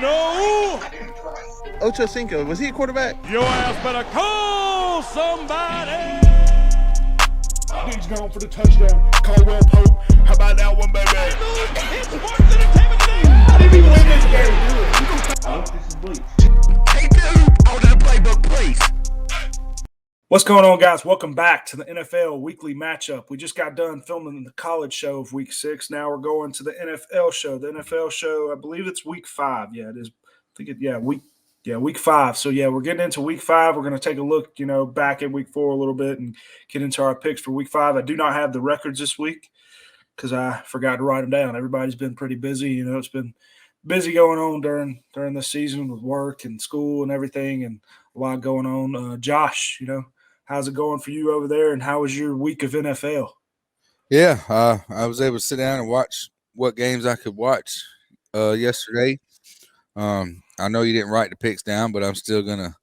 no. Ocho Cinco, was he a quarterback? Your ass better call somebody. He's gone for the touchdown. Caldwell Pope. How about that one, baby? It's Sports Entertainment today. How did he win this game? I hope this is bleach. Take the hoop out of the playbook, please. What's going on, guys? Welcome back to the NFL Weekly Matchup. We just got done filming the college show of Week 6. Now we're going to the NFL show. The NFL show, I believe it's Week 5. Yeah, it is. Week 5. So, yeah, we're getting into Week 5. We're going to take a look, back at Week 4 a little bit and get into our picks for Week 5. I do not have the records this week because I forgot to write them down. Everybody's been pretty busy. It's been busy going on during this season with work and school and everything, and a lot going on. Josh, how's it going for you over there, and how was your week of NFL? Yeah, I was able to sit down and watch what games I could watch yesterday. I know you didn't write the picks down, but I'm still gonna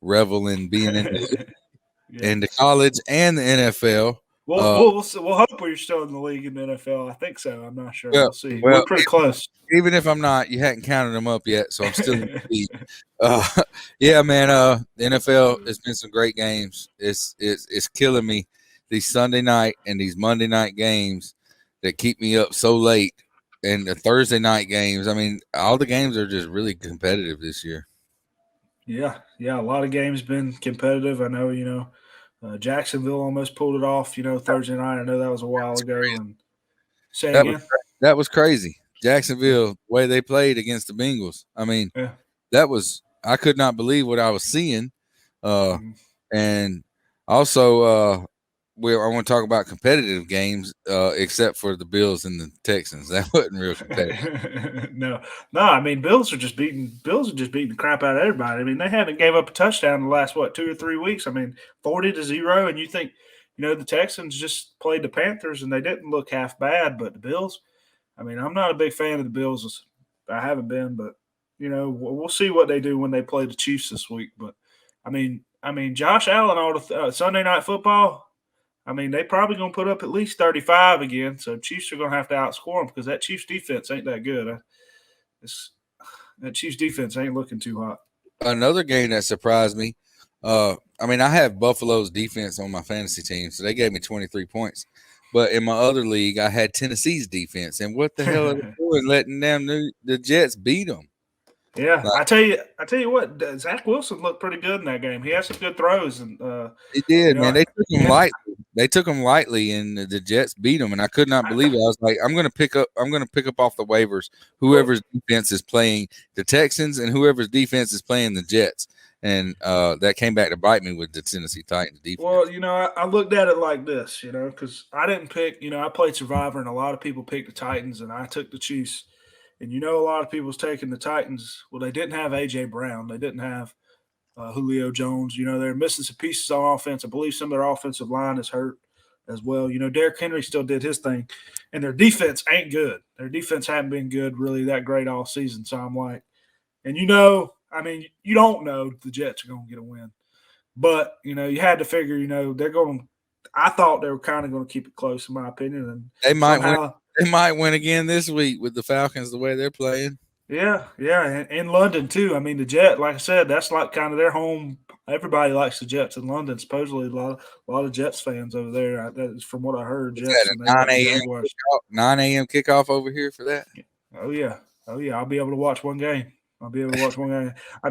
revel in being in the college and the NFL. We'll hope we're still in the league in the NFL. I think so. I'm not sure. We'll see. Well, we're pretty close. Even if I'm not, you hadn't counted them up yet, so I'm still in the league. Yeah, man. The NFL has been some great games. It's killing me, these Sunday night and these Monday night games that keep me up so late, and the Thursday night games. I mean, all the games are just really competitive this year. Yeah. A lot of games been competitive. I know. Jacksonville almost pulled it off. Thursday night. I know that was a while ago. And say again. That was crazy. Jacksonville, the way they played against the Bengals. I mean, I could not believe what I was seeing. And also, I want to talk about competitive games, except for the Bills and the Texans. That wasn't real competitive. No. I mean, Bills are just beating the crap out of everybody. I mean, they haven't gave up a touchdown in the last 2 or 3 weeks. I mean, 40-0, and you think, the Texans just played the Panthers and they didn't look half bad, but the Bills. I mean, I'm not a big fan of the Bills. I haven't been, but we'll see what they do when they play the Chiefs this week. But I mean, Josh Allen, all the Sunday Night Football. I mean, they probably going to put up at least 35 again. So Chiefs are going to have to outscore them because that Chiefs defense ain't that good. That Chiefs defense ain't looking too hot. Another game that surprised me. I mean, I have Buffalo's defense on my fantasy team, so they gave me 23 points. But in my other league, I had Tennessee's defense, and what the hell are they doing, letting the Jets beat them? Yeah, I tell you what, Zach Wilson looked pretty good in that game. He had some good throws, and he did, man. They took him lightly. They took him lightly, and the Jets beat him. And I could not believe it. I was like, I'm going to pick up off the waivers whoever's defense is playing the Texans and whoever's defense is playing the Jets. And that came back to bite me with the Tennessee Titans defense. Well, I looked at it like this, because I didn't pick. I played Survivor, and a lot of people picked the Titans, and I took the Chiefs. And a lot of people's taking the Titans. Well, they didn't have A.J. Brown. They didn't have Julio Jones. They're missing some pieces on offense. I believe some of their offensive line is hurt as well. Derrick Henry still did his thing. And their defense ain't good. Their defense hadn't been good really that great all season. So I'm like – and you don't know the Jets are going to get a win. But, you had to figure, they're going to – I thought they were kind of going to keep it close in my opinion. And they might win. They might win again this week with the Falcons the way they're playing. Yeah, and in London too. I mean, the Jet, like I said, that's like kind of their home. Everybody likes the Jets in London. Supposedly, a lot of Jets fans over there. That is from what I heard. Jets and 9 a.m. kickoff over here for that. Oh yeah. I'll be able to watch one game. I mean,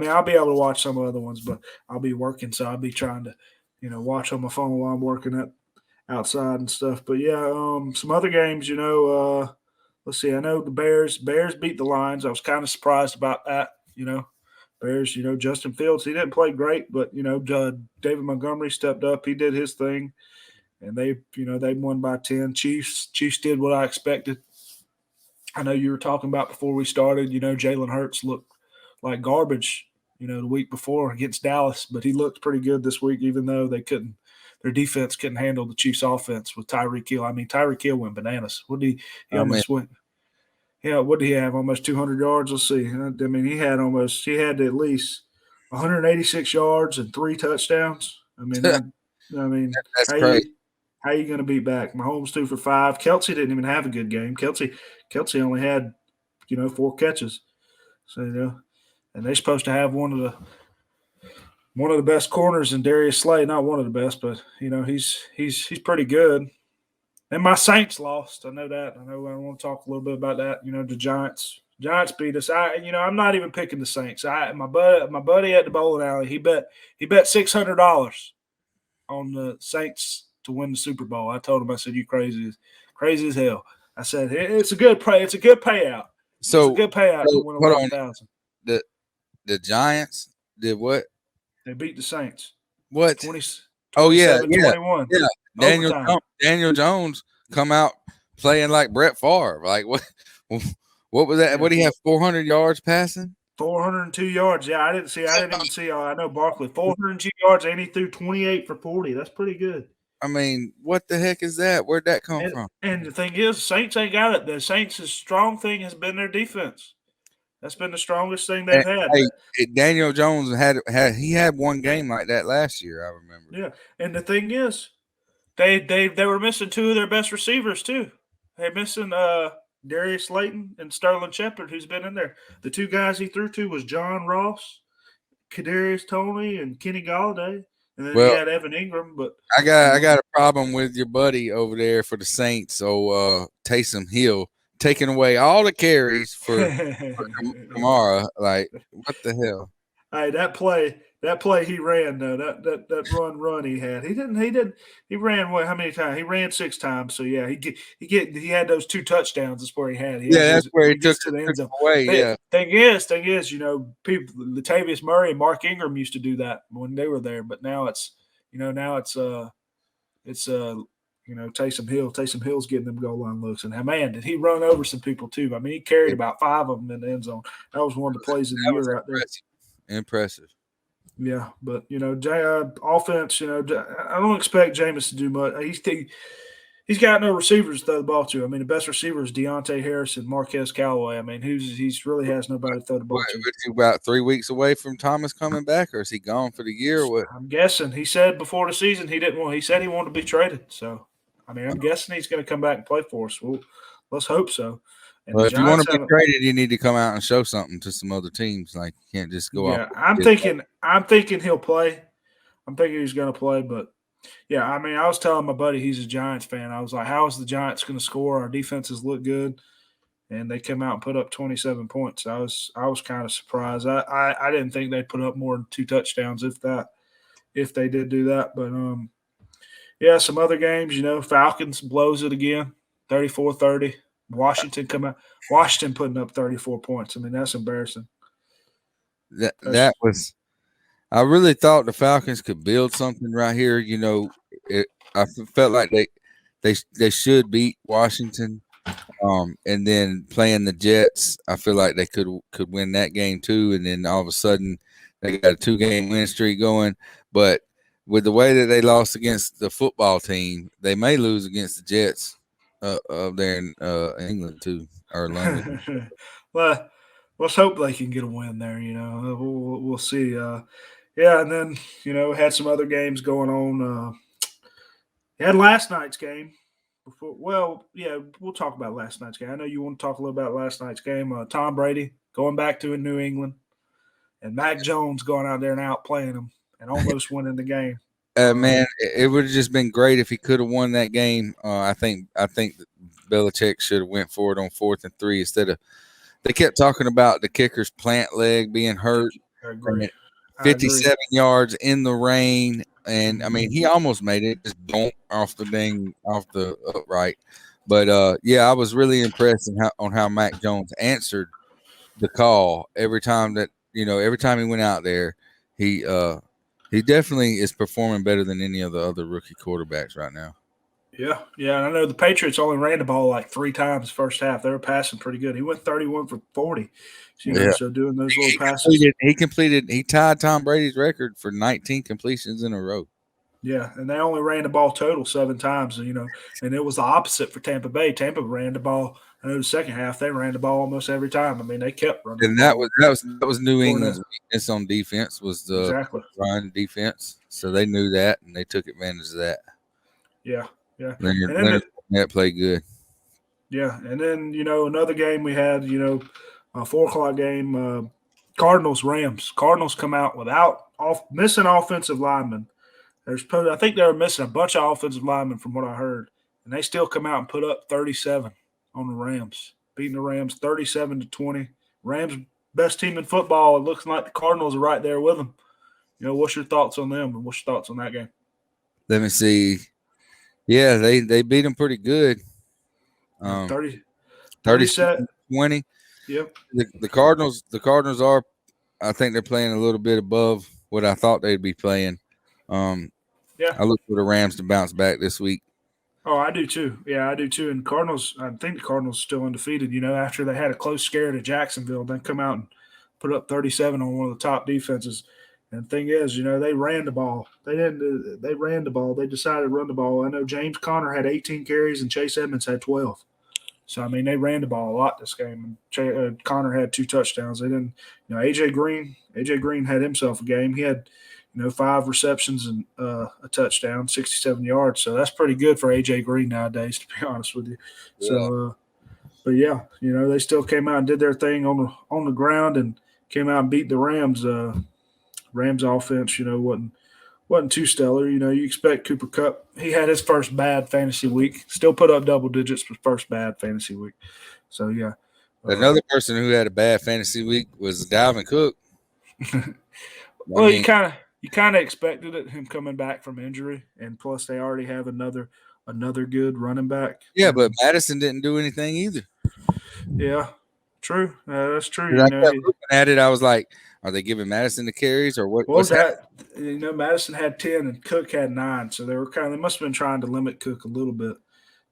I'll be able to watch some other ones, but I'll be working, so I'll be trying to, watch on my phone while I'm working outside and stuff. But yeah, some other games, let's see. I know the Bears beat the Lions. I was kind of surprised about that. Bears, Justin Fields, he didn't play great, but David Montgomery stepped up. He did his thing, and they won by 10. Chiefs did what I expected. I know you were talking about before we started, Jalen Hurts looked like garbage, the week before against Dallas, but he looked pretty good this week, even though their defense couldn't handle the Chiefs' offense with Tyreek Hill. I mean, Tyreek Hill went bananas. What did he almost went? Yeah, what did he have? Almost 200 yards. Let's see. I mean, he had at least 186 yards and 3 touchdowns. I mean, that's crazy. How are you going to beat back? Mahomes 2 for 5. Kelsey didn't even have a good game. Kelsey only had 4 catches. So and they're supposed to have one of the best corners in Darius Slay. Not one of the best, but he's pretty good. And my Saints lost. I know that. I want to talk a little bit about that. The Giants. Giants beat us. I'm not even picking the Saints. My buddy at the bowling alley, he bet $600 on the Saints to win the Super Bowl. I told him, I said, "You crazy as hell." I said, "It's a good payout. It's a good payout to win $11,000." The Giants did what? They beat the Saints. What? 21. Yeah. Daniel Jones come out playing like Brett Favre. Like what? What was that? Yeah. What did he have? 400 yards passing? 402 yards. Yeah, I didn't even see. I know Barkley 402 yards, and he threw 28 for 40. That's pretty good. I mean, what the heck is that? Where'd that come from? And the thing is, Saints ain't got it. The Saints' strong thing has been their defense. That's been the strongest thing they've had. Daniel Jones had one game like that last year. I remember. Yeah, and the thing is, they were missing two of their best receivers too. They're missing Darius Slayton and Sterling Shepard, who's been in there. The two guys he threw to was John Ross, Kadarius Toney, and Kenny Galladay. And then he had Evan Ingram. But I got a problem with your buddy over there for the Saints. So Taysom Hill taking away all the carries for Kamara. Like, what the hell? Hey, that play he ran though. That run he had. He ran how many times? He ran 6 times. So yeah, he had those 2 touchdowns. That's where he had. That's where he took to the end zone. Away. Thing is, people, Latavius Murray and Mark Ingram used to do that when they were there, but now it's Taysom Hill. Taysom Hill's getting them goal line looks, and man, did he run over some people too? I mean, he carried about 5 of them in the end zone. That was one of the plays of the year right there. Impressive. Yeah, but offense. I don't expect Jameis to do much. He's got no receivers to throw the ball to. I mean, the best receiver is Deontay Harris and Marquez Callaway. I mean, he really has nobody to throw the ball to. Is he about 3 weeks away from Thomas coming back, or is he gone for the year? Or what? I'm guessing. He said before the season he didn't want. He said he wanted to be traded. So, I mean, I'm guessing he's going to come back and play for us. Well, let's hope so. Well, if you want to be traded, you need to come out and show something to some other teams. Like, you can't just go out. I'm thinking he'll play. I'm thinking he's going to play. But, yeah, I mean, I was telling my buddy he's a Giants fan. I was like, how is the Giants going to score? Our defenses look good. And they came out and put up 27 points. I was kind of surprised. I didn't think they'd put up more than 2 touchdowns if they did do that. But, yeah, some other games, Falcons blows it again, 34-30. Washington putting up 34 points. I mean, that's embarrassing. I really thought the Falcons could build something right here. I felt like they should beat Washington. And then playing the Jets, I feel like they could win that game too. And then all of a sudden they got a 2-game win streak going. But with the way that they lost against the football team, they may lose against the Jets. Up there in England too, or London. Well, let's hope they can get a win there. We'll see. Yeah, and then had some other games going on. Had last night's game. We'll talk about last night's game. I know you want to talk a little about last night's game. Tom Brady going back to New England, and Mac Jones going out there and outplaying him and almost winning the game. Man, it would have just been great if he could have won that game. I think Belichick should have went for it on 4th and 3 instead of. They kept talking about the kicker's plant leg being hurt. I agree. 57 yards in the rain, and I mean he almost made it, just boom off the upright. But I was really impressed on how Mac Jones answered the call every time he went out there. He definitely is performing better than any of the other rookie quarterbacks right now. Yeah. And I know the Patriots only ran the ball like 3 times first half. They were passing pretty good. He went 31 for 40. So doing those little passes. He tied Tom Brady's record for 19 completions in a row. Yeah, and they only ran the ball total 7 times, and it was the opposite for Tampa Bay. Tampa ran the ball. I know the second half they ran the ball almost every time. I mean, they kept running. And that was New England's weakness on defense, was the run defense. So they knew that, and they took advantage of that. Yeah. Leonard played good. Yeah, and then another game we had. 4 o'clock game. Cardinals Rams. Cardinals come out without missing offensive linemen. I think they were missing a bunch of offensive linemen from what I heard, and they still come out and put up 37 on the Rams, beating the Rams 37-20. Rams best team in football. It looks like the Cardinals are right there with them. What's your thoughts on them, and what's your thoughts on that game? Let me see. Yeah, they beat them pretty good. 37-20. Yep. The Cardinals are, I think they're playing a little bit above what I thought they'd be playing. Yeah. I look for the Rams to bounce back this week. Oh, I do too. Yeah, I do too. And Cardinals, I think the Cardinals are still undefeated. After they had a close scare to Jacksonville, then come out and put up 37 on one of the top defenses. And the thing is, they ran the ball. They ran the ball. They decided to run the ball. I know James Conner had 18 carries and Chase Edmonds had 12. So, I mean, they ran the ball a lot this game. And Conner had 2 touchdowns. They didn't, AJ Green had himself a game. He had, 5 receptions and a touchdown, 67 yards. So that's pretty good for AJ Green nowadays, to be honest with you. Yeah. So, but yeah, they still came out and did their thing on the ground and came out and beat the Rams. Rams offense, wasn't too stellar. You expect Cooper Kupp. He had his first bad fantasy week. Still put up double digits, but first bad fantasy week. So yeah. Another person who had a bad fantasy week was Dalvin Cook. Well, you kind of expected it, him coming back from injury, and plus they already have another good running back. Yeah, but Madison didn't do anything either. Yeah, true. That's true. I kept looking at it. I was like, are they giving Madison the carries or what? What was that? Madison had 10 and Cook had 9, so they must have been trying to limit Cook a little bit.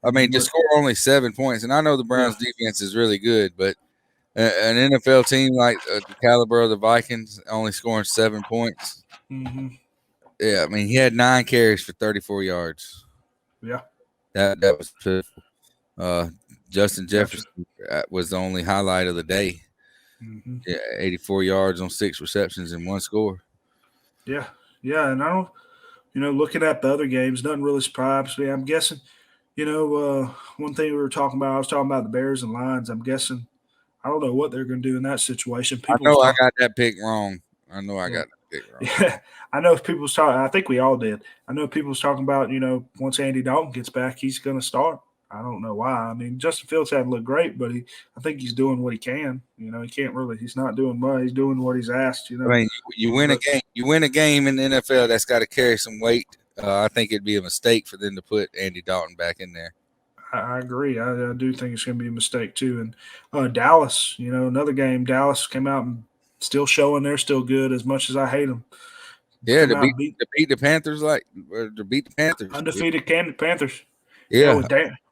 I mean, to score only 7 points, and I know the Browns' defense is really good, but an NFL team like the caliber of the Vikings only scoring 7 points. Mm-hmm. Yeah, I mean, he had 9 carries for 34 yards. Yeah, that was pitiful. Justin Jefferson was the only highlight of the day. Mm-hmm. Yeah, 84 yards on 6 receptions and 1 score. Yeah, and I don't, looking at the other games, nothing really surprised me. I'm guessing, one thing I was talking about the Bears and Lions. I'm guessing, I don't know what they're going to do in that situation. I got that pick wrong. Yeah, I know people was talking. I think we all did. I know people was talking about, once Andy Dalton gets back, he's going to start. I don't know why. I mean, Justin Fields hasn't looked great, but I think he's doing what he can. He can't really. He's not doing much. He's doing what he's asked. I mean, you win a game. You win a game in the NFL that's got to carry some weight. I think it'd be a mistake for them to put Andy Dalton back in there. I agree. I do think it's going to be a mistake too. And Dallas, another game. Dallas came out and still showing they're still good. As much as I hate them. Yeah, to beat the Panthers undefeated Panthers. Yeah.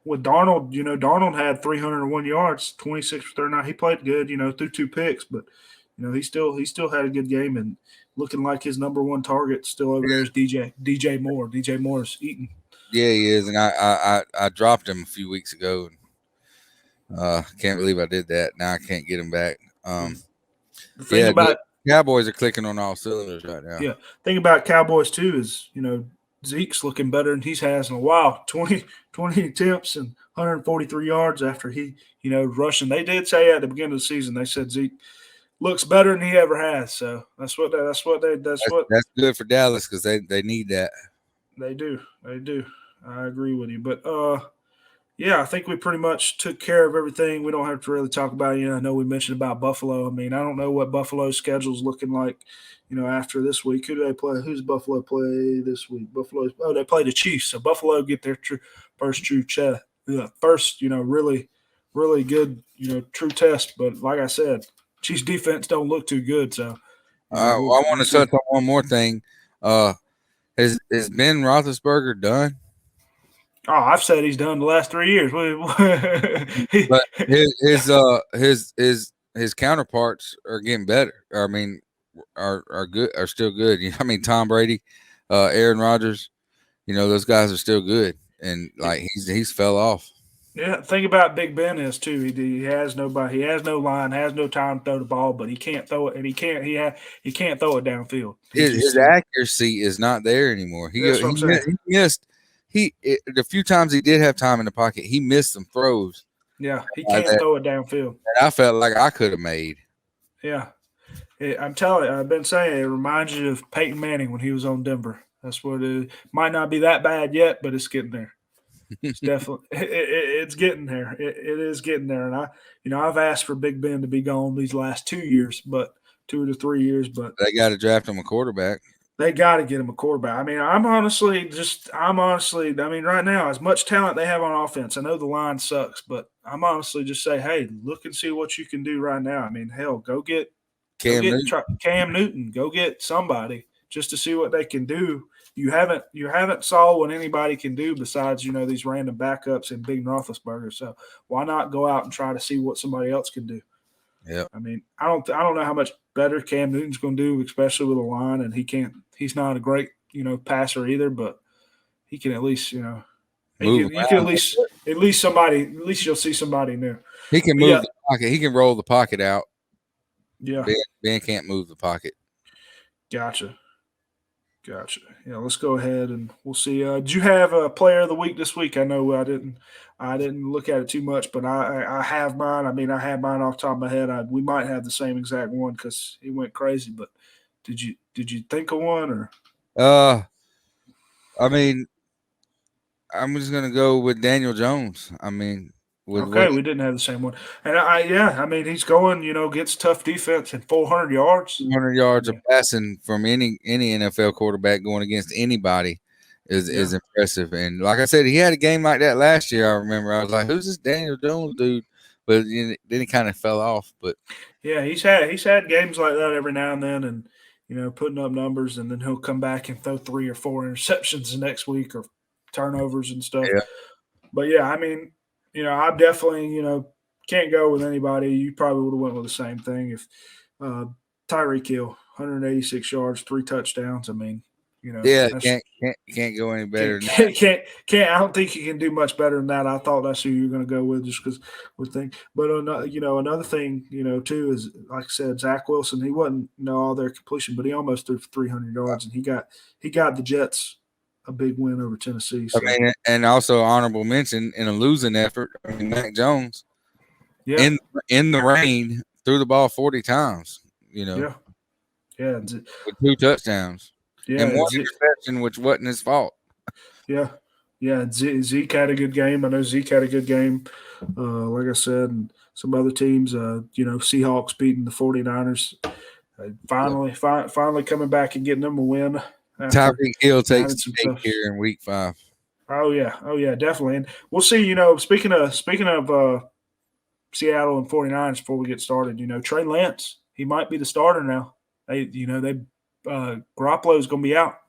With Darnold, Darnold had 301 yards, 26 for 39. He played good, threw 2 picks, but he still had a good game and looking like his number one target still over there is DJ Moore. DJ Moore's eating. Yeah, he is, and I dropped him a few weeks ago. Can't believe I did that. Now I can't get him back. The thing about Cowboys are clicking on all cylinders right now. Yeah, thing about Cowboys too is Zeke's looking better than he's has in a while. 20 attempts and 143 yards after he, rushing. They did say at the beginning of the season, they said Zeke looks better than he ever has. So that's good for Dallas because they need that. They do. I agree with you. But yeah, I think we pretty much took care of everything. We don't have to really talk about it. I know we mentioned about Buffalo. I mean, I don't know what Buffalo's schedule's looking like, after this week. Who do they play? Who's Buffalo play this week? They play the Chiefs. So Buffalo get their first, really, really good, true test. But like I said, Chiefs defense don't look too good. So I want to touch on one more thing. Is Ben Roethlisberger done? Oh, I've said he's done the last 3 years. But his counterparts are getting better. I mean, are good, are still good. I mean, Tom Brady, Aaron Rodgers, those guys are still good, and like he's fell off. Yeah, the thing about Big Ben is too, he has nobody, he has no line, has no time to throw the ball, but he can't throw it, and he can't throw it downfield. His accuracy is not there anymore. He missed. The few times he did have time in the pocket, he missed some throws Yeah, he can't throw it downfield. I felt like I could have made. Yeah. I'm telling you, I've been saying it reminds you of Peyton Manning when he was on Denver. That's what it is. Might not be that bad yet, but it's getting there. It's definitely it's getting there. It is getting there. And I've asked for Big Ben to be gone these last 2 years, but 2 to 3 years, but They got to draft him a quarterback. they got to get him a quarterback. I mean, I mean, right now, as much talent they have on offense, I know the line sucks, but I'm honestly just say, hey, look and see what you can do right now. I mean, hell, go get Cam Newton. Go get somebody just to see what they can do. You haven't saw what anybody can do besides these random backups and Big Roethlisberger. So why not go out and try to see what somebody else can do? Yeah. I mean, I don't know how much better Cam Newton's going to do, especially with a line, and he's not a great passer either, but he can at least he can at least you'll see somebody new. He can move the pocket. He can roll the pocket out. Yeah. Ben can't move the pocket. Gotcha. Yeah, let's go ahead and we'll see. Did you have a player of the week this week? I know I didn't look at it too much, but I have mine. I mean, I had mine off the top of my head. We might have the same exact one because he went crazy. But did you think of one or? I mean, I'm just gonna go with Daniel Jones. I mean, we didn't have the same one, and I mean, he's going, gets tough defense and 400 yards. 400 yards of passing from any NFL quarterback going against anybody is impressive. And like I said, he had a game like that last year. I remember I was like, "Who's this Daniel Jones dude?" But then he kind of fell off. But yeah, he's had games like that every now and then, and putting up numbers, and then he'll come back and throw 3 or 4 interceptions the next week or turnovers and stuff. Yeah. But yeah, I mean, I definitely, can't go with anybody. You probably would have went with the same thing if Tyreek Hill, 186 yards, 3 touchdowns. I mean, can't go any better than that. Can't. I don't think you can do much better than that. I thought that's who you're going to go with just because we think. But another thing, too is like I said, Zach Wilson. He wasn't all their completion, but he almost threw for 300 yards, and he got the Jets a big win over Tennessee. So. I mean, and also honorable mention in a losing effort. I mean, Mac Jones, in the rain, threw the ball 40 times. Yeah, with 2 touchdowns. Yeah, and 1 interception, which wasn't his fault. Yeah. Zeke had a good game. I know Zeke had a good game. Like I said, and some other teams, Seahawks beating the 49ers. Finally coming back and getting them a win. Tyreek Hill takes the cake here in week 5. Oh yeah, definitely. And we'll see. Speaking of Seattle and 49ers, before we get started, Trey Lance, he might be the starter now. Garoppolo's going to be out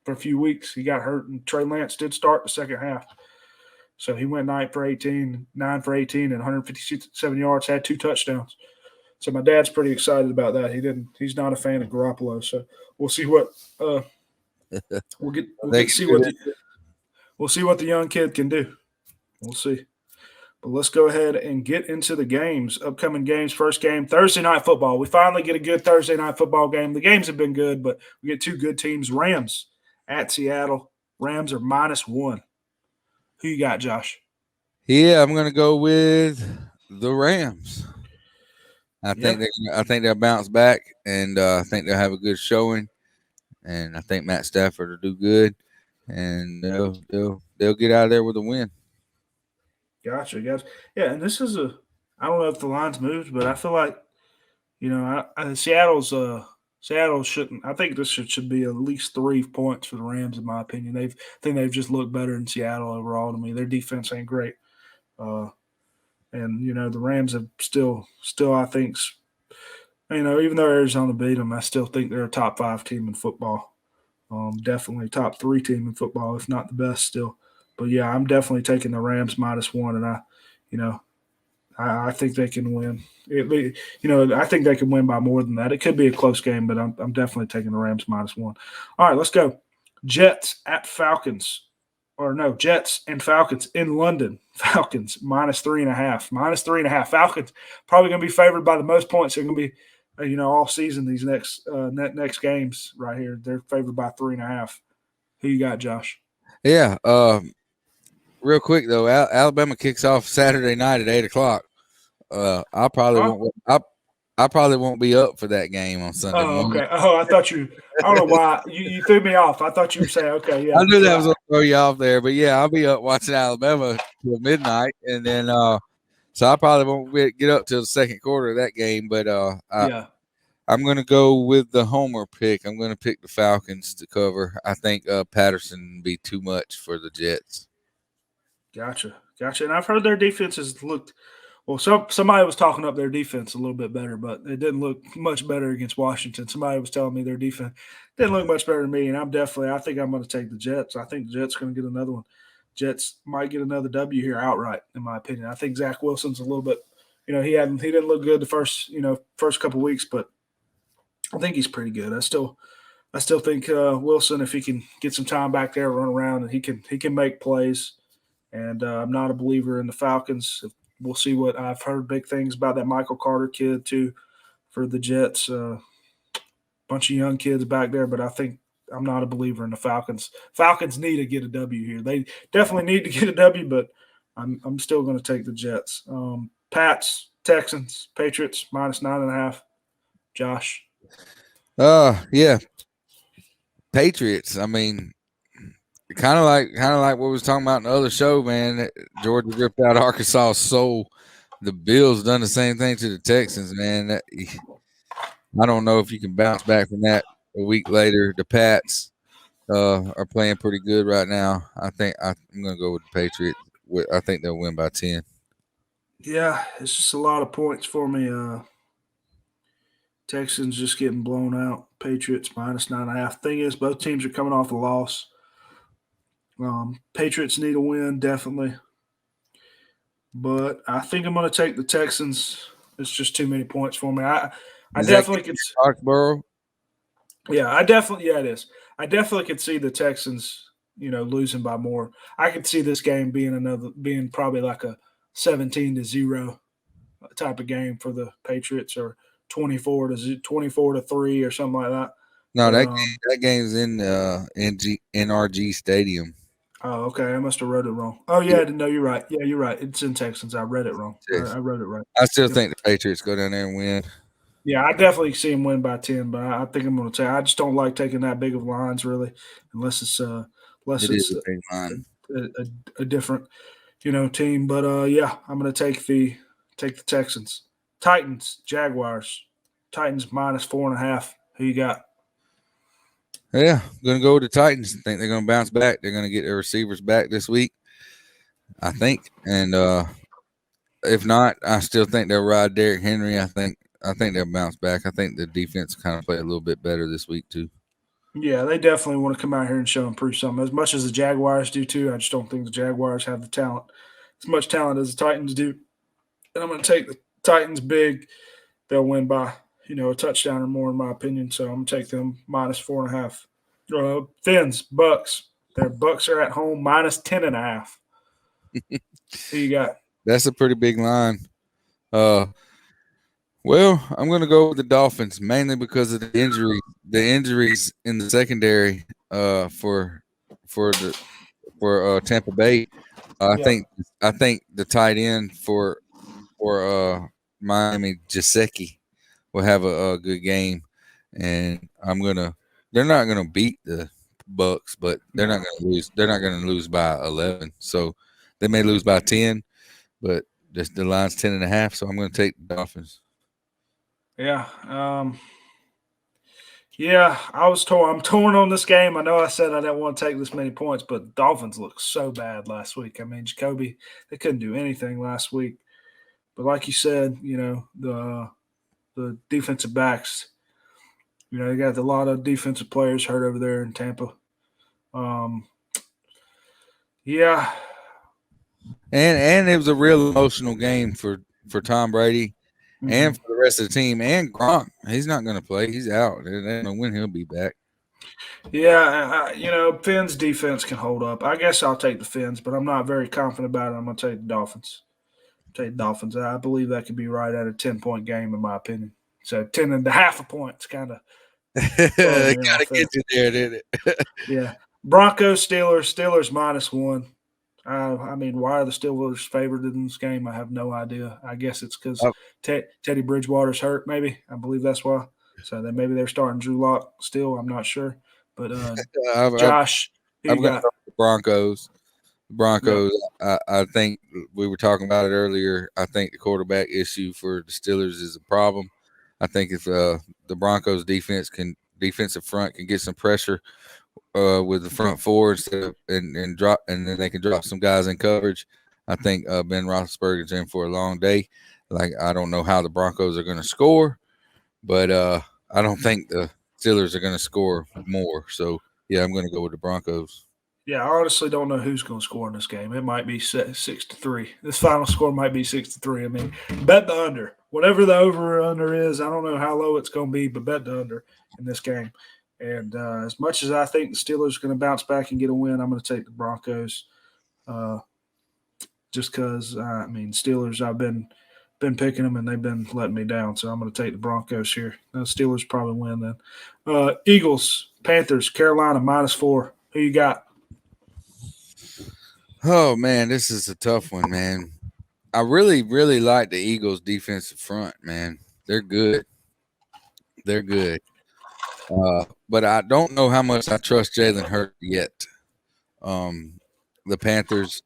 for a few weeks. He got hurt, and Trey Lance did start the second half. So he went 9 for 18, and 157 yards, had 2 touchdowns. So my dad's pretty excited about that. He's not a fan of Garoppolo. So we'll see what we'll see what the young kid can do. We'll see. But let's go ahead and get into the games. Upcoming games. First game, Thursday Night Football. We finally get a good Thursday Night Football game. The games have been good, but we get 2 good teams. Rams at Seattle. Rams are -1. Who you got, Josh? Yeah, I'm going to go with the Rams. I think they'll bounce back, and I think they'll have a good showing. And I think Matt Stafford will do good, and they'll get out of there with a win. Gotcha. Yeah, and this is I don't know if the line's moved, but I feel like, Seattle shouldn't. I think this should be at least 3 points for the Rams, in my opinion. I think they've just looked better in Seattle overall to me. Their defense ain't great. And, the Rams have still I think, even though Arizona beat them, I still think they're a top 5 team in football. Definitely top 3 team in football, if not the best still. But yeah, I'm definitely taking the Rams -1, and I think they can win. I think they can win by more than that. It could be a close game, but I'm definitely taking the Rams -1. All right, let's go. Jets at Falcons. Jets and Falcons in London. Falcons -3.5. -3.5. Falcons probably going to be favored by the most points. They're going to be, all season. These next games right here, they're favored by 3.5. Who you got, Josh? Yeah, real quick though, Alabama kicks off Saturday night at 8:00. I probably Huh? won't. I probably won't be up for that game on Sunday Oh, morning. okay. Oh, I thought you. I don't know why you threw me off. I thought you were saying, okay, yeah. I knew that was going to throw you off there, but yeah, I'll be up watching Alabama till midnight, and then so I probably won't get up till the second quarter of that game. But Yeah. I'm going to go with the homer pick. I'm going to pick the Falcons to cover. I think Patterson would be too much for the Jets. Gotcha. And I've heard their defense has looked. Well, somebody was talking up their defense a little bit better, but it didn't look much better against Washington. Somebody was telling me their defense didn't look much better than me, and I think I'm going to take the Jets. I think the Jets are going to get another one. Jets might get another W here outright, in my opinion. I think Zach Wilson's a little bit, he didn't look good the first couple of weeks, but I think he's pretty good. I still think Wilson, if he can get some time back there, run around, and he can make plays. And I'm not a believer in the Falcons. We'll see what I've heard big things about that Michael Carter kid too for the Jets. Bunch of young kids back there, but I think I'm not a believer in the Falcons. Falcons need to get a W here. They definitely need to get a W, but I'm still going to take the Jets. Pats, Texans, Patriots -9.5. Josh. Yeah, Patriots. I mean, kind of like what we was talking about in the other show, man. Georgia ripped out Arkansas' soul. The Bills done the same thing to the Texans, man. I don't know if you can bounce back from that a week later. The Pats are playing pretty good right now. I think I'm going to go with the Patriots. I think they'll win by 10. Yeah, it's just a lot of points for me. Texans just getting blown out. Patriots -9.5. Thing is, both teams are coming off a loss. Patriots need a win, definitely. But I think I'm going to take the Texans. It's just too many points for me. I definitely could. Foxborough. Yeah, it is. I definitely could see the Texans, losing by more. I could see this game being probably like a 17-0 type of game for the Patriots, or 24-3 or something like that. No, But, that game's in NRG Stadium. Oh, okay. I must have wrote it wrong. Oh, yeah. No, you're right. Yeah, you're right. It's in Texans. I read it wrong. I wrote it right. I still think the Patriots go down there and win. Yeah, I definitely see them win by 10, but I think I'm going to take. I just don't like taking that big of lines, really, unless it's a big line. a different, team. But yeah, I'm going to take the Texans. Titans, Jaguars. Titans -4.5. Who you got? Yeah, I'm going to go with the Titans. I think they're going to bounce back. They're going to get their receivers back this week, I think. And if not, I still think they'll ride Derrick Henry. I think they'll bounce back. I think the defense kind of play a little bit better this week too. Yeah, they definitely want to come out here and show and prove something. As much as the Jaguars do too, I just don't think the Jaguars have the talent, as much talent as the Titans do. And I'm going to take the Titans big. They'll win by a touchdown or more, in my opinion. So I'm going to take them -4.5. Fins, Bucks. Their Bucks are at home -10.5. Who you got? That's a pretty big line. Well, I'm going to go with the Dolphins, mainly because of the injuries in the secondary for Tampa Bay. I think the tight end for Miami, Gesicki, will have a good game, and they're not gonna beat the Bucks, but they're not gonna lose. They're not gonna lose by 11, so they may lose by 10, but the line's 10.5, so I'm gonna take the Dolphins. Yeah. Yeah, I'm torn on this game. I know I said I didn't want to take this many points, but the Dolphins looked so bad last week. I mean, Jacoby, they couldn't do anything last week. But like you said, the defensive backs, they got a lot of defensive players hurt over there in Tampa. Yeah. And it was a real emotional game for Tom Brady. Mm-hmm. And for the rest of the team, and Gronk, he's not going to play. He's out. They don't know when he'll be back. Yeah, Fins' defense can hold up. I guess I'll take the Fins, but I'm not very confident about it. I'm going to take the Dolphins. I believe that could be right at a 10-point game, in my opinion. So 10.5 points, kind of. They got to get you there, didn't it? Yeah. Broncos, Steelers. Steelers -1. I mean, why are the Steelers favored in this game? I have no idea. I guess it's because Oh. Teddy Bridgewater's hurt. Maybe I believe that's why. So then maybe they're starting Drew Lock still. I'm not sure. But Josh, who I'm you going to got? go with the Broncos. Broncos, I think we were talking about it earlier. I think the quarterback issue for the Steelers is a problem. I think if the Broncos defensive front can get some pressure with the front four and drop, and then they can drop some guys in coverage, I think Ben Roethlisberger's in for a long day. Like, I don't know how the Broncos are going to score, but I don't think the Steelers are going to score more. So yeah, I'm going to go with the Broncos. Yeah, I honestly don't know who's going to score in this game. It might be 6-3. This final score might be 6-3. I mean, bet the under. Whatever the over or under is, I don't know how low it's going to be, but bet the under in this game. And as much as I think the Steelers are going to bounce back and get a win, I'm going to take the Broncos. Just because I mean, Steelers, I've been picking them and they've been letting me down, so I'm going to take the Broncos here. The Steelers probably win then. Eagles, Panthers, Carolina -4. Who you got? Oh man, this is a tough one, man. I really, really like the Eagles' defensive front, man. They're good. They're good. But I don't know how much I trust Jalen Hurts yet. The Panthers,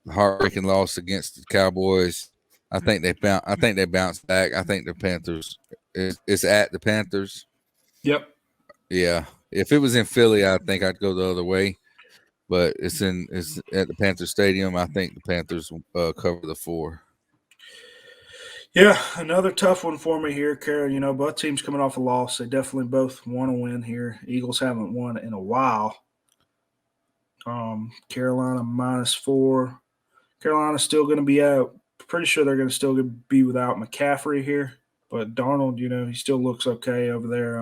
heartbreaking loss against the Cowboys. I think they bounced back. I think the Panthers is at the Panthers. Yep. Yeah. If it was in Philly, I think I'd go the other way. But it's at the Panther Stadium. I think the Panthers cover the 4. Yeah, another tough one for me here, Kara. Both teams coming off a loss. They definitely both want to win here. Eagles haven't won in a while. Carolina -4. Carolina's still going to be out. Pretty sure they're going to still be without McCaffrey here. But Darnold, he still looks okay over there.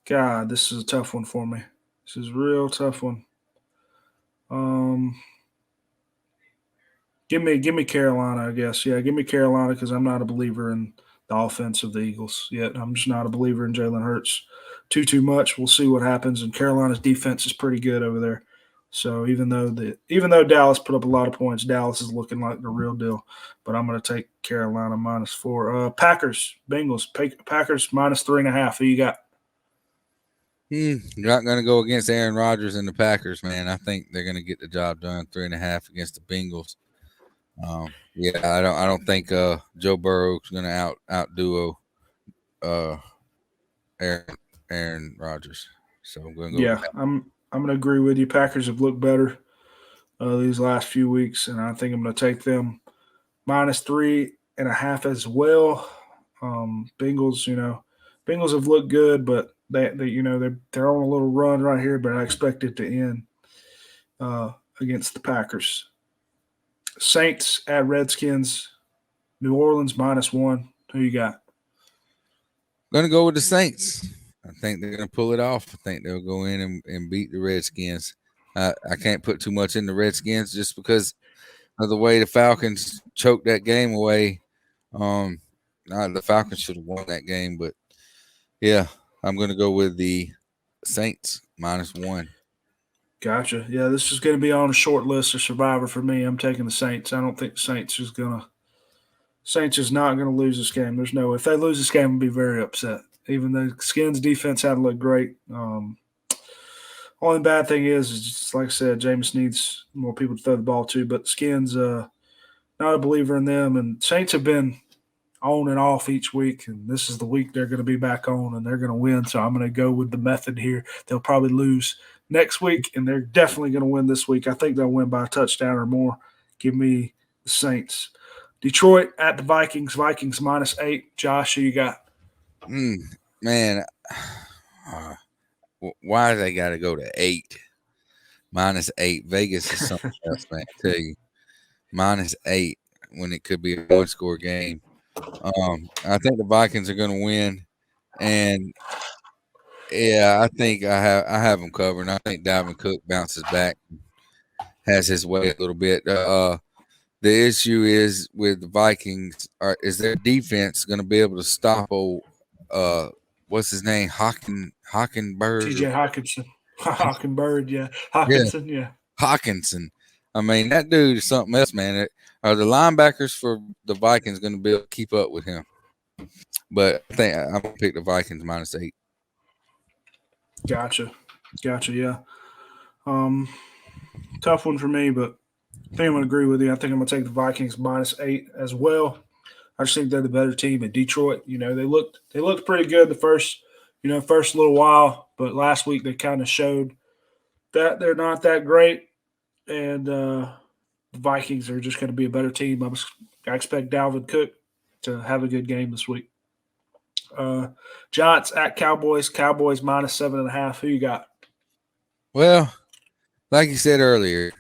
God, this is a tough one for me. This is a real tough one. Give me Carolina, I guess. Yeah, give me Carolina because I'm not a believer in the offense of the Eagles yet. I'm just not a believer in Jalen Hurts too much. We'll see what happens. And Carolina's defense is pretty good over there. So even though Dallas put up a lot of points, Dallas is looking like the real deal. But I'm going to take Carolina -4. Packers, Bengals, Packers -3.5. Who you got? You're not going to go against Aaron Rodgers and the Packers, man. I think they're going to get the job done. 3.5 against the Bengals. Yeah, I don't think Joe Burrow is going to outduo Aaron Rodgers. So I'm going to go. Yeah, I'm going to agree with you. Packers have looked better these last few weeks, and I think I'm going to take them -3.5 as well. Bengals, Bengals have looked good, but they're on a little run right here, but I expect it to end against the Packers. Saints at Redskins, New Orleans -1. Who you got? I'm going to go with the Saints. I think they're going to pull it off. I think they'll go in and beat the Redskins. I can't put too much in the Redskins just because of the way the Falcons choked that game away. The Falcons should have won that game, but yeah, I'm going to go with the Saints -1. Gotcha. Yeah, this is going to be on a short list of Survivor for me. I'm taking the Saints. I don't think the Saints is not going to lose this game. There's no – if they lose this game, I'll be very upset. Even though Skins' defense hadn't looked great. Only bad thing is just like I said, Jameis needs more people to throw the ball to. But Skins, not a believer in them. And Saints have been on and off each week, and this is the week they're going to be back on, and they're going to win. So I'm going to go with the method here. They'll probably lose next week, and they're definitely going to win this week. I think they'll win by a touchdown or more. Give me the Saints. Detroit at the Vikings. Vikings -8. Josh, who you got? Man, why do they got to go to 8? -8. Vegas is something else, man. I tell you, -8 when it could be a one-score game. I think the Vikings are going to win, and yeah, I think I have them covered. I think Dalvin Cook bounces back, has his way a little bit. The issue is with the Vikings is their defense going to be able to stop what's his name, Hockenberg? TJ Hawkinson. Hockenberg, yeah. Hawkinson, yeah. Hawkinson. I mean, that dude is something else, man. Are the linebackers for the Vikings going to be able to keep up with him? But I think I'm going to pick the Vikings -8. Gotcha, yeah. Tough one for me, but I think I'm going to agree with you. I think I'm going to take the Vikings -8 as well. I just think they're the better team at Detroit. You know, they looked pretty good the first little while, but last week they kind of showed that they're not that great, and the Vikings are just going to be a better team. I expect Dalvin Cook to have a good game this week. Giants at Cowboys. Cowboys -7.5. Who you got? Well, like you said earlier,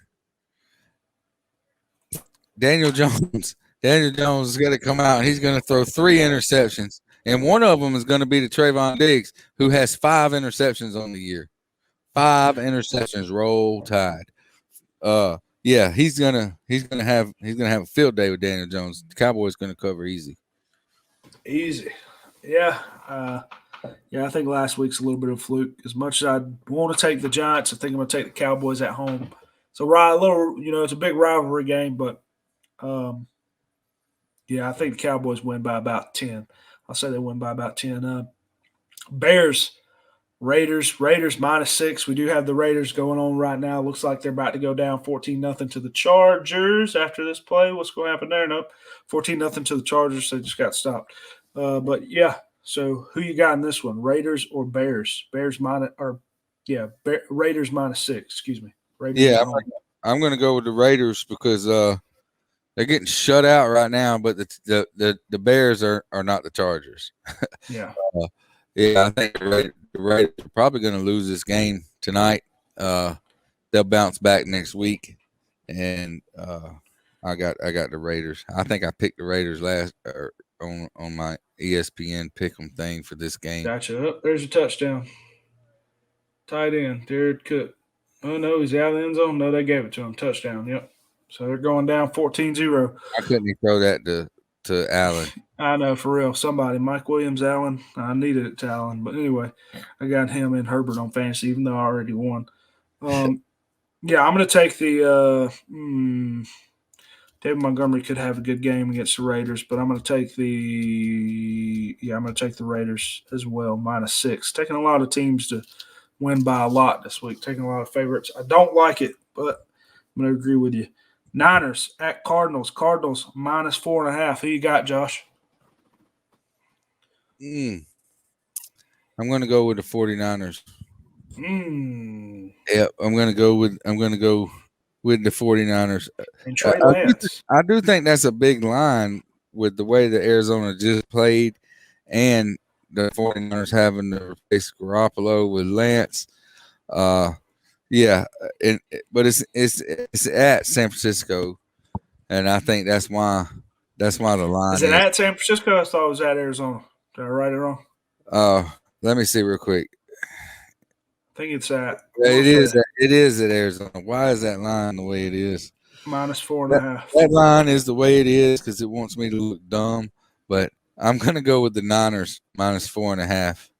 Daniel Jones is going to come out and he's going to throw 3 interceptions, and one of them is going to be to Trayvon Diggs, who has 5 interceptions on the year. 5 interceptions. Roll Tide. Yeah, he's gonna have a field day with Daniel Jones. The Cowboys going to cover easy. Easy, yeah. I think last week's a little bit of a fluke. As much as I want to take the Giants, I think I'm going to take the Cowboys at home. So, it's a big rivalry game, but I think the Cowboys win by about 10. I'll say they win by about 10. Bears, Raiders -6. We do have the Raiders going on right now. Looks like they're about to go down 14-0 to the Chargers after this play. What's going to happen there? Nope. 14-0 to the Chargers. They just got stopped. But yeah. So who you got in this one? Raiders or Bears? Raiders -6. Excuse me. Raiders I'm going to go with the Raiders because they're getting shut out right now. But the Bears are not the Chargers. Yeah. I think the Raiders are probably going to lose this game tonight. They'll bounce back next week, and I got the Raiders. I think I picked the Raiders last on my ESPN pick'em thing for this game. Gotcha. Oh, there's a touchdown. Tight end, Jared Cook. Oh no, he's out of the end zone. No, they gave it to him. Touchdown. Yep. So they're going down 14-0. I couldn't even throw that to Allen. I know, for real. Somebody, Mike Williams, Allen. I needed it to Allen. But anyway, I got him and Herbert on fantasy, even though I already won. I'm going to take the David Montgomery could have a good game against the Raiders, but I'm going to take the Raiders as well, -6. Taking a lot of teams to win by a lot this week. Taking a lot of favorites. I don't like it, but I'm going to agree with you. Niners at Cardinals. Cardinals -4.5. Who you got, Josh? I'm going to go with the 49ers. Yep, I'm going to go with the 49ers. And Trey Lance. I do think that's a big line with the way that Arizona just played and the 49ers having to replace Garoppolo with Lance. But it's at San Francisco, and I think that's why the line is it at San Francisco? I thought it was at Arizona. Did I write it wrong? Let me see real quick. I think it's at. It is at Arizona. Why is that line the way it is? -4.5. That line is the way it is because it wants me to look dumb. But I'm going to go with the Niners -4.5.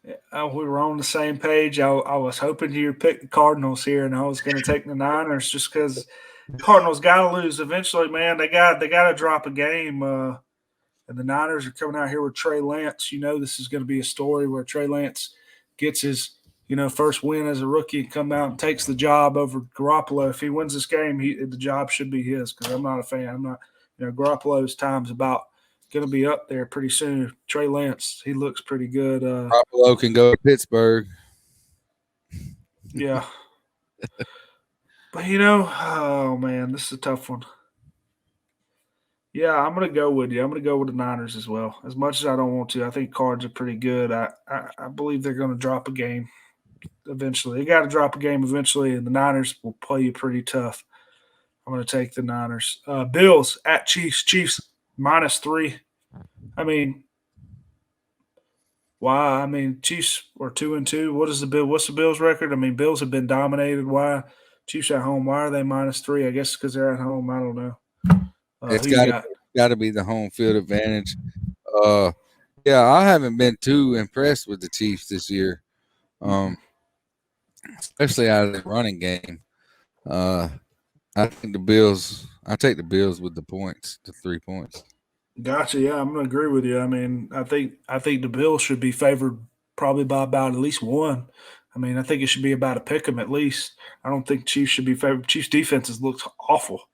We were on the same page. I was hoping you would pick the Cardinals here, and I was going to take the Niners just because Cardinals got to lose eventually. Man, they got to drop a game. And the Niners are coming out here with Trey Lance. You know, this is going to be a story where Trey Lance gets his first win as a rookie and come out and takes the job over Garoppolo. If he wins this game, the job should be his because I'm not a fan. I'm not, Garoppolo's time's about going to be up there pretty soon. Trey Lance, he looks pretty good. Garoppolo can go to Pittsburgh. Yeah. But, oh, man, this is a tough one. Yeah, I'm going to go with you. I'm going to go with the Niners as well. As much as I don't want to, I think Cards are pretty good. I believe they're going to drop a game eventually. They got to drop a game eventually, and the Niners will play you pretty tough. I'm going to take the Niners. Bills at Chiefs. Chiefs -3. I mean, why? I mean, Chiefs are 2-2. What's the Bills' record? I mean, Bills have been dominated. Why? Chiefs at home. Why are they -3? I guess because they're at home. I don't know. It's got to be the home field advantage. I haven't been too impressed with the Chiefs this year. especially out of the running game. I think the Bills. I take the Bills with the points, the 3 points. Gotcha. Yeah, I'm gonna agree with you. I mean, I think the Bills should be favored probably by about at least one. I mean, I think it should be about a pick 'em at least. I don't think Chiefs should be favored. Chiefs defense has looked awful.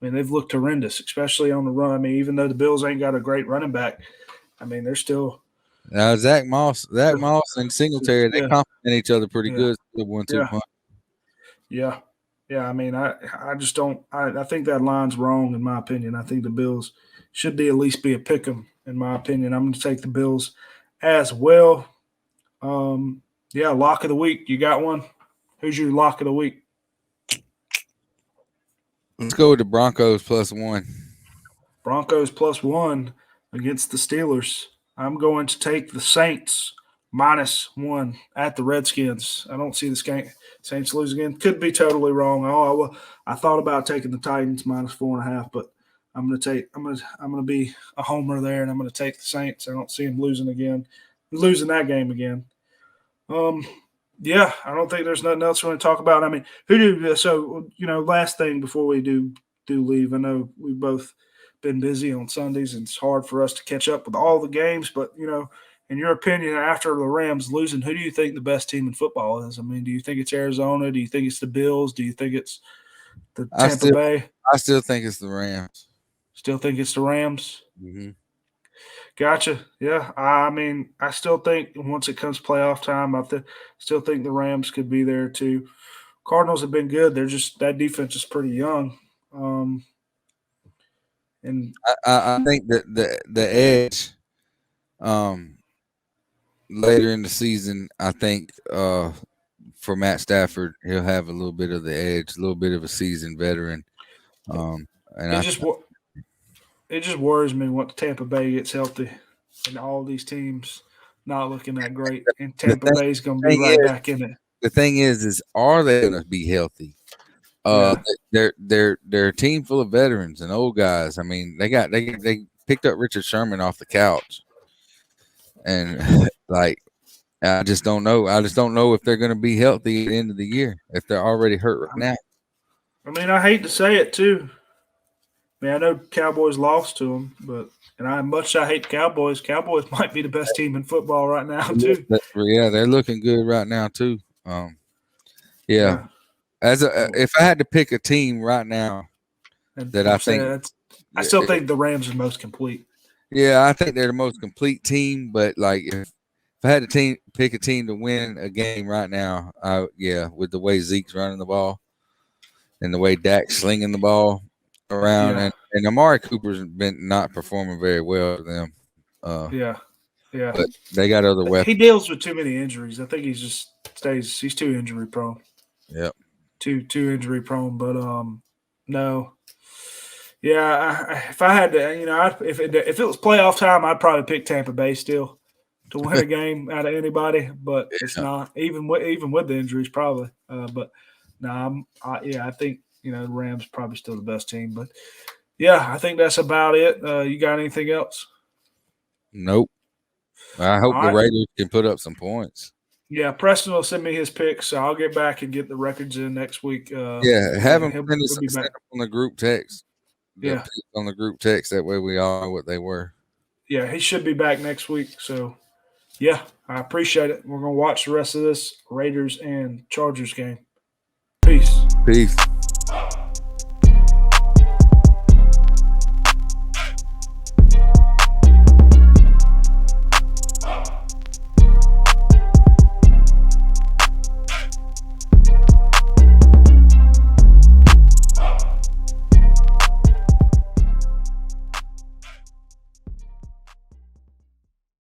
I mean, they've looked horrendous, especially on the run. I mean, even though the Bills ain't got a great running back, I mean, they're still Zach Moss, and Singletary, they yeah, complement each other pretty yeah, good. The 1-2 yeah, punch. yeah, yeah. I mean, I just don't. I think that line's wrong in my opinion. I think the Bills should be at least be a pick 'em in my opinion. I'm going to take the Bills as well. Yeah, lock of the week. You got one? Who's your lock of the week? Let's go with the Broncos +1. Broncos +1 against the Steelers. I'm going to take the Saints -1 at the Redskins. I don't see the Saints lose again. Could be totally wrong. I thought about taking the Titans -4.5, but I'm gonna be a homer there, and I'm gonna take the Saints. I don't see them losing that game again. Yeah, I don't think there's nothing else we want to talk about. I mean, last thing before we do leave, I know we've both been busy on Sundays, and it's hard for us to catch up with all the games. But in your opinion, after the Rams losing, who do you think the best team in football is? I mean, do you think it's Arizona? Do you think it's the Bills? Do you think it's the Tampa Bay? I still think it's the Rams. Still think it's the Rams? Mm-hmm. Gotcha. Yeah. I mean, I still think once it comes playoff time, still think the Rams could be there too. Cardinals have been good. They're just that defense is pretty young. And I think that the edge later in the season, I think for Matt Stafford, he'll have a little bit of the edge, a little bit of a seasoned veteran. And it just worries me once Tampa Bay gets healthy and all these teams not looking that great. And Tampa Bay's going to be right back in it. The thing is are they going to be healthy? They're a team full of veterans and old guys. I mean, they picked up Richard Sherman off the couch, and I just don't know. I just don't know if they're going to be healthy at the end of the year if they're already hurt right now. I mean, I hate to say it too. I mean, I know Cowboys lost to them, but I hate Cowboys. Cowboys might be the best team in football right now too. Yeah, they're looking good right now too. Yeah. If I had to pick a team right now that I still think the Rams are the most complete. Yeah, I think they're the most complete team. But if I had to pick a team to win a game right now, with the way Zeke's running the ball and the way Dak's slinging the ball around, and Amari Cooper's been not performing very well for them. Yeah. But they got other weapons. He deals with too many injuries. I think he's too injury prone. Yep. Too injury prone, but no. Yeah, if I had to, if it was playoff time, I'd probably pick Tampa Bay still to win a game out of anybody, but it's not even with the injuries probably. But no, I think the Rams probably still the best team, but yeah, I think that's about it. You got anything else? Nope. I hope the Raiders can put up some points. Yeah, Preston will send me his picks, so I'll get back and get the records in next week. Have him send us on the group text. Yeah, on the group text. That way we all know what they were. Yeah, he should be back next week. So, yeah, I appreciate it. We're going to watch the rest of this Raiders and Chargers game. Peace. Peace.